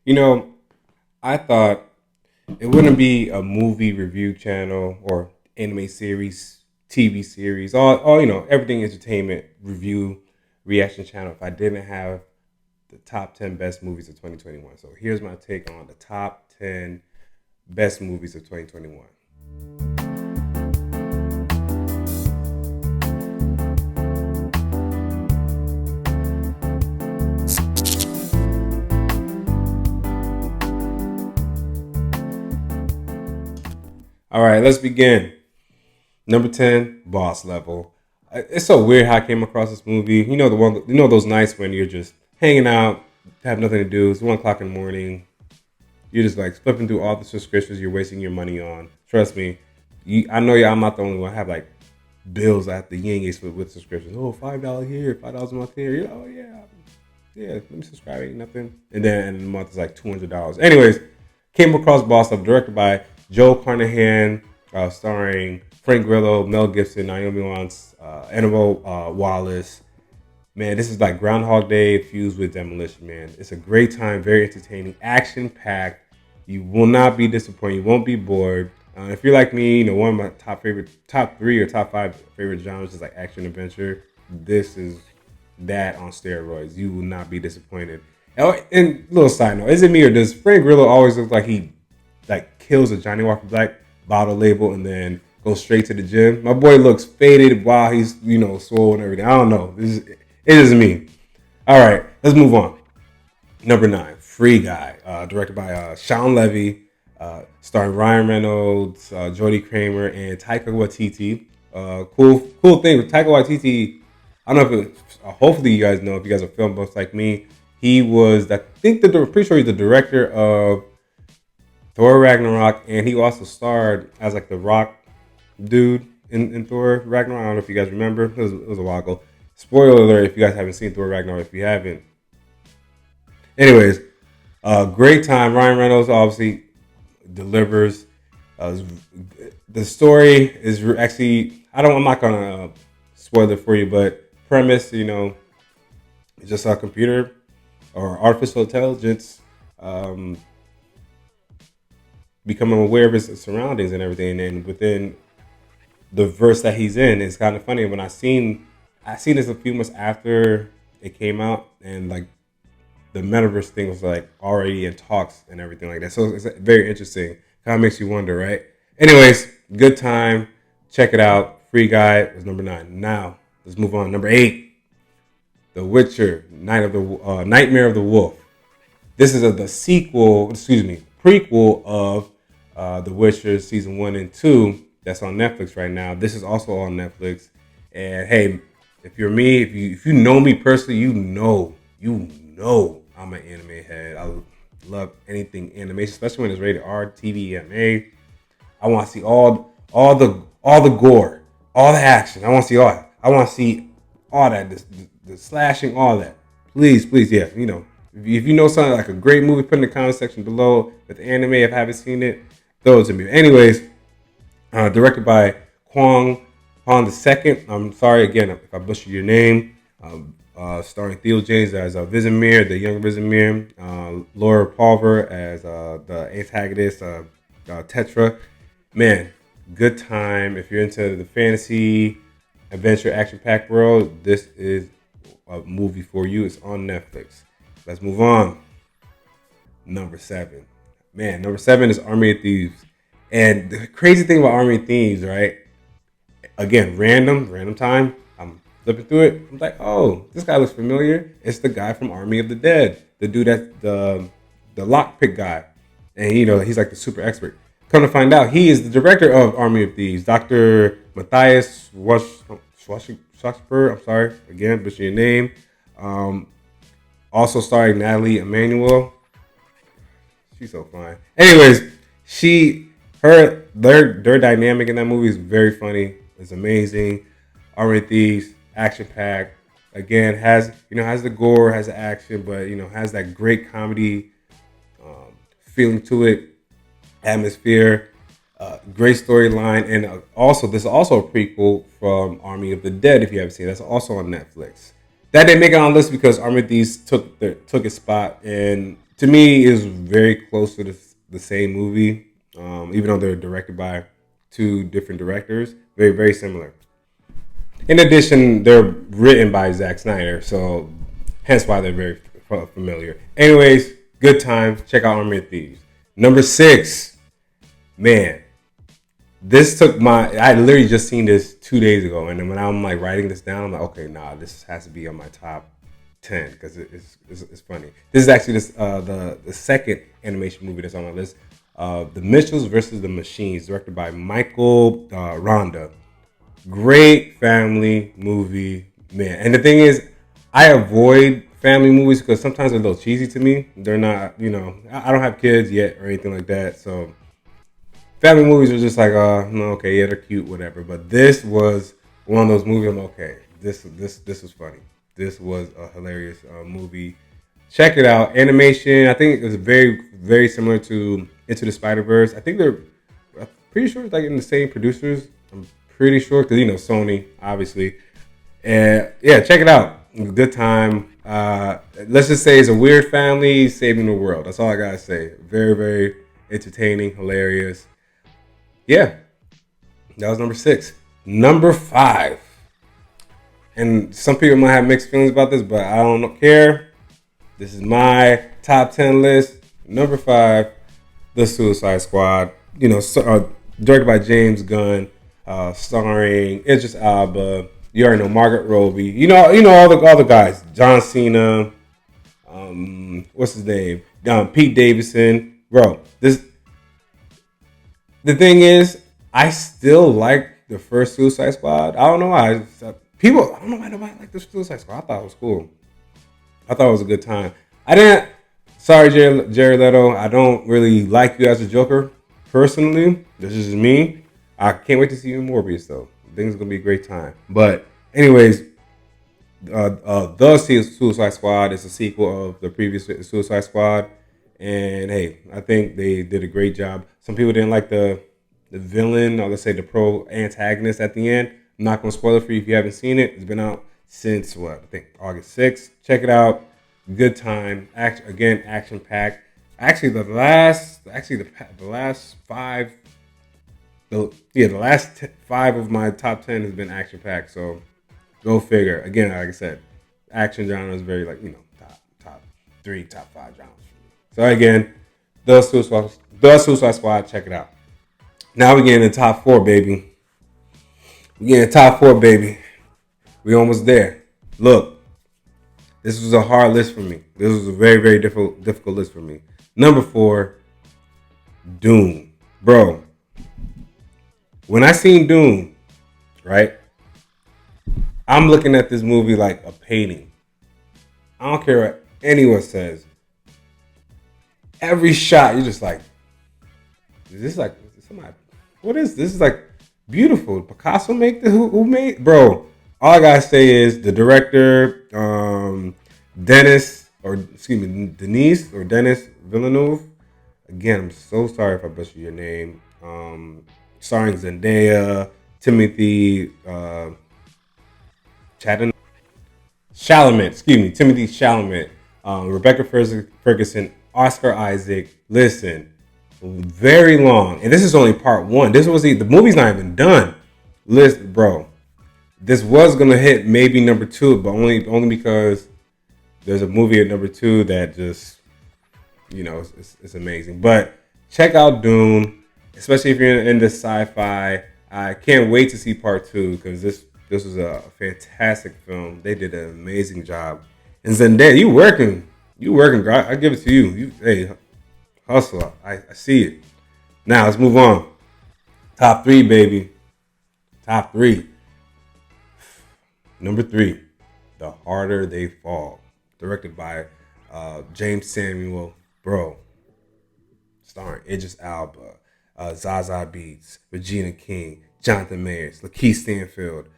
You know, I thought it wouldn't be a movie review channel or anime series, TV series, all everything entertainment review reaction channel if I didn't have the top 10 best movies of 2021. So here's my take on the top 10 best movies of 2021. All right, let's begin. Number 10, Boss Level. It's so weird how I came across this movie. Those nights when you're just hanging out, have nothing to do. It's 1 o'clock in the morning. You're just like flipping through all the subscriptions you're wasting your money on. Trust me, I know I'm not the only one. I have like bills at the yin with subscriptions. Oh, $5 here, $5 a month here. Yeah. Let me subscribe. Ain't nothing. And then in the month is like $200. Anyways, came across Boss Up, directed by Joe Carnahan, starring Frank Grillo, Mel Gibson, Naomi Watts, Annabelle Wallace. Man, this is like Groundhog Day fused with Demolition Man. It's a great time, very entertaining, action packed. You will not be disappointed. You won't be bored. If you're like me, one of my top three or top five favorite genres is like action adventure. This is that on steroids. You will not be disappointed. Oh, and little side note, is it me or does Frank Grillo always look like he like kills a Johnny Walker Black bottle label and then goes straight to the gym? My boy looks faded while he's swole and everything. I don't know. It is me. All right, let's move on. Number 9, Free Guy, directed by Sean Levy, starring Ryan Reynolds, Jodie Kramer, and Taika Waititi. Cool thing with Taika Waititi. I don't know if hopefully you guys know if you guys are film buffs like me. He was, pretty sure he's the director of Thor Ragnarok, and he also starred as like the Rock dude in Thor Ragnarok. I don't know if you guys remember. It was a while ago. Spoiler alert if you guys haven't seen Thor Ragnarok. If you haven't, anyways, great time. Ryan Reynolds obviously delivers. The story is actually I'm not gonna spoil it for you, but premise, it's just a computer or artificial intelligence becoming aware of his surroundings and everything. And within the verse that he's in, it's kind of funny when I seen this a few months after it came out, and like the metaverse thing was like already in talks and everything like that. So it's very interesting. Kind of makes you wonder, right? Anyways, good time. Check it out. Free Guy was number 9. Now let's move on. Number 8, The Witcher, Nightmare of the Wolf. This is prequel of The Witcher season 1 and 2 that's on Netflix right now. This is also on Netflix. And hey, if you're me, if you know me personally, you know I'm an anime head. I love anything animation, especially when it's rated R, TV, anime. I want to see all the gore, all the action. I want to see all that. I want to see all that, the slashing, all that. Please, yeah. If you know something like a great movie, put in the comment section below with anime. If I haven't seen it, throw it to me. Anyways, directed by Kwang Han II. I'm sorry again if I butcher your name. Starring Theo James as Vizimir, the young Vizimir. Laura Palmer as the antagonist, Tetra. Man, good time. If you're into the fantasy, adventure, action-packed world, this is a movie for you. It's on Netflix. Let's move on. Number 7. Man, number 7 is Army of Thieves. And the crazy thing about Army of Thieves, right? Again, random time. I'm flipping through it. I'm like, oh, this guy looks familiar. It's the guy from Army of the Dead. The dude that's the lockpick guy. And he's like the super expert. Come to find out, he is the director of Army of Thieves, Dr. Matthias Schwarzberg. I'm sorry, again, butcher your name. Also starring Natalie Emmanuel. She's so fine. Anyways, their dynamic in that movie is very funny. It's amazing. Army of Thieves, action packed. Again, has the gore, has the action, but has that great comedy feeling to it, atmosphere, great storyline, and also this is also a prequel from Army of the Dead. If you haven't seen it, that's also on Netflix. That didn't make it on the list because Army of Thieves took its spot in to me is very close to the same movie, even though they're directed by two different directors. Very similar. In addition, they're written by Zack Snyder, so hence why they're very familiar. Anyways, good time. Check out Army of Thieves. Number 6, man. This took I literally just seen this 2 days ago, and then when I'm like writing this down, I'm like, okay, nah, this has to be on my top 10 because it's funny. This is actually the second animation movie that's on my list. The Mitchells versus the Machines, directed by Michael Ronda. Great family movie, man. And the thing is, I avoid family movies because sometimes they're a little cheesy to me. They're not, I don't have kids yet or anything like that, so family movies are just like, no, okay, yeah, they're cute, whatever. But this was one of those movies. I'm okay. This was funny. This was a hilarious movie. Check it out. Animation. I think it was very similar to Into the Spider-Verse. I think I'm pretty sure it's like in the same producers. I'm pretty sure because Sony, obviously. And yeah, check it out. Good time. Let's just say it's a weird family saving the world. That's all I gotta say. Very entertaining, hilarious. Yeah, that was number 6. Number 5, and some people might have mixed feelings about this, but I don't care. This is my top 10 list. Number 5, The Suicide Squad. Directed by James Gunn, starring Idris Elba. You already know Margaret Robbie. All the guys. John Cena. What's his name? Pete Davidson. Bro, the thing is, I still like the first Suicide Squad. I don't know why. I don't know why nobody liked the Suicide Squad. I thought it was cool. I thought it was a good time. I didn't. Sorry, Jared Leto. I don't really like you as a Joker personally. This is me. I can't wait to see you in Morbius though. I think it's gonna be a great time. But anyways, the Suicide Squad is a sequel of the previous Suicide Squad, and hey, I think they did a great job. Some people didn't like the villain, or let's say the pro antagonist at the end. I'm not gonna spoil it for you if you haven't seen it. It's been out since I think August 6th. Check it out. Good time. Action packed. Actually, the last 5. The last 5 of my top 10 has been action packed. So go figure. Again, like I said, action genre is very top 3, top 5 genres for me. So again, the Suicide Squad. Check it out. Now we get in the top 4, baby. We almost there. Look, this was a hard list for me. This was a very difficult list for me. Number 4, Doom, bro. When I seen Doom, right, I'm looking at this movie like a painting. I don't care what anyone says. Every shot, you're just like, is this like somebody? What is this? This is like beautiful. Picasso make this? Who made? Bro, all I gotta say is the director, Dennis Villeneuve. Again, I'm so sorry if I butchered your name. Starring Zendaya, Timothy Timothy Chalamet, Rebecca Ferguson, Oscar Isaac. Listen, very long, and this is only part 1. The movie's not even done. Listen, bro, this was gonna hit maybe number 2, but only because there's a movie at number 2 that just it's amazing. But check out Dune, especially if you're into sci-fi. I can't wait to see part 2 because this was a fantastic film. They did an amazing job. And Zendaya, you working, girl. I give it to you. Hey, hustle. I see it. Now let's move on. Top 3, baby. Top 3. Number 3, The Harder They Fall, directed by James Samuel, bro. Starring Idris Elba, Zaza Beetz, Regina King, Jonathan Mayers, Lakeith Stanfield,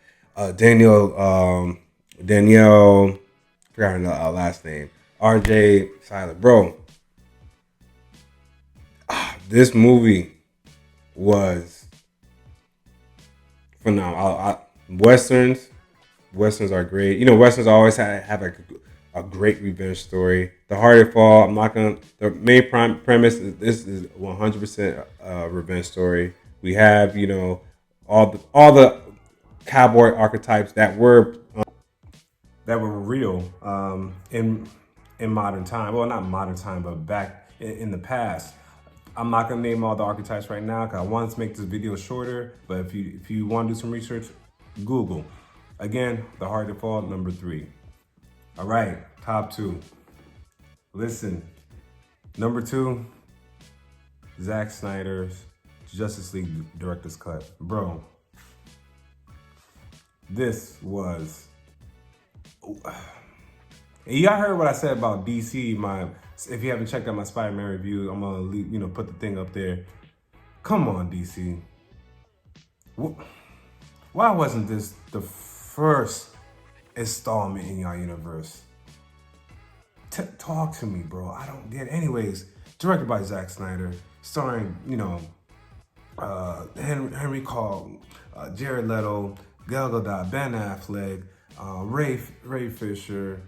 Danielle, forgot her last name, RJ Silent. Bro, this movie was phenomenal. Westerns are great. Westerns always have like a great revenge story. The harder fall. I'm not gonna. The main premise is this is 100% a revenge story. We have all the cowboy archetypes that were real in modern time. Well, not modern time, but back in the past. I'm not gonna name all the archetypes right now because I want to make this video shorter. But if you want to do some research, Google. Again, the hard to fall, number 3. All right, top 2. Listen, number 2, Zack Snyder's Justice League Director's Cut. Bro, this was. And y'all heard what I said about DC. If you haven't checked out my Spider-Man review, I'm gonna put the thing up there. Come on, DC. Why wasn't this the first installment in y'all universe? Talk to me, bro. I don't get it. Anyways, directed by Zack Snyder, starring, Henry Cavill, Jared Leto, Gal Gadot, Ben Affleck, Ray Fisher,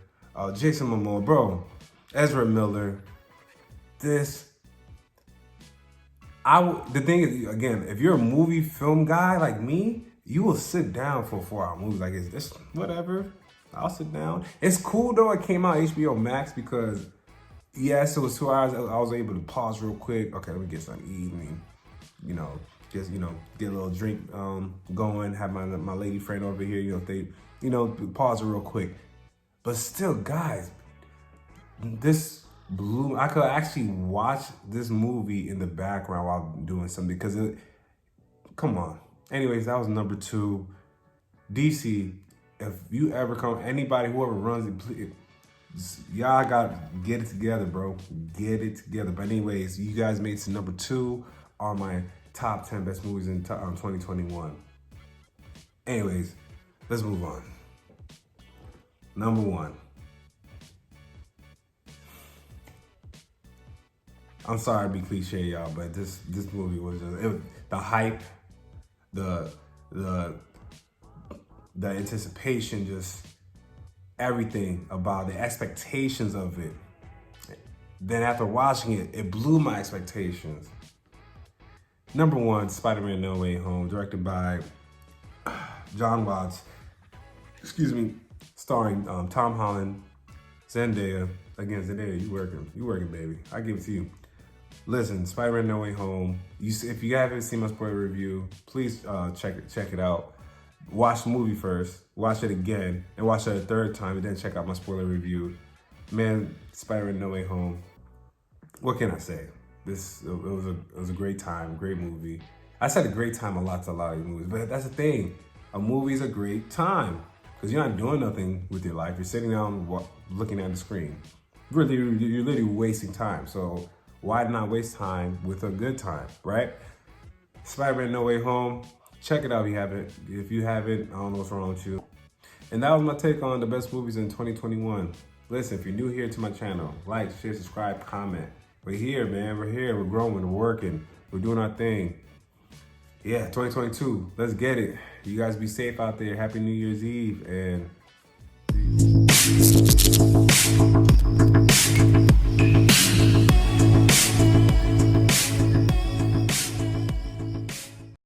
Jason Momoa, bro, Ezra Miller. The thing is, again, if you're a movie film guy like me, you will sit down for a 4-hour movie. Like, is this whatever? I'll sit down. It's cool though. It came out HBO Max because, yes, it was 2 hours. I was able to pause real quick. Okay, let me get something to eat and, just get a little drink going. Have my lady friend over here. Pause it real quick. But still, guys, this blew. I could actually watch this movie in the background while I'm doing something because come on. Anyways, that was number 2. DC, if you ever come, anybody, whoever runs it, please, y'all got to get it together, bro. Get it together. But anyways, you guys made it to number 2 on my top 10 best movies in 2021. Anyways, let's move on. Number 1. I'm sorry to be cliche, y'all, but this movie was just the hype, the anticipation, just everything about the expectations of it. Then after watching it, it blew my expectations. Number 1, Spider-Man No Way Home, directed by John Watts. Starring Tom Holland, Zendaya. Again, Zendaya, you working, baby. I give it to you. Listen, Spider-Man No Way Home. If you haven't seen my spoiler review, please check it out. Watch the movie first, watch it again, and watch it a third time, and then check out my spoiler review. Man, Spider-Man No Way Home. What can I say? It was a great time, great movie. I said a great time a lot to a lot of movies, but that's the thing. A movie is a great time because you're not doing nothing with your life. You're sitting down looking at the screen. You're literally wasting time. So why not waste time with a good time, right? Spider-Man No Way Home. Check it out if you haven't. If you haven't, I don't know what's wrong with you. And that was my take on the best movies in 2021. Listen, if you're new here to my channel, like, share, subscribe, comment. We're here, man. We're here. We're growing. We're working. We're doing our thing. Yeah, 2022. Let's get it. You guys be safe out there. Happy New Year's Eve. And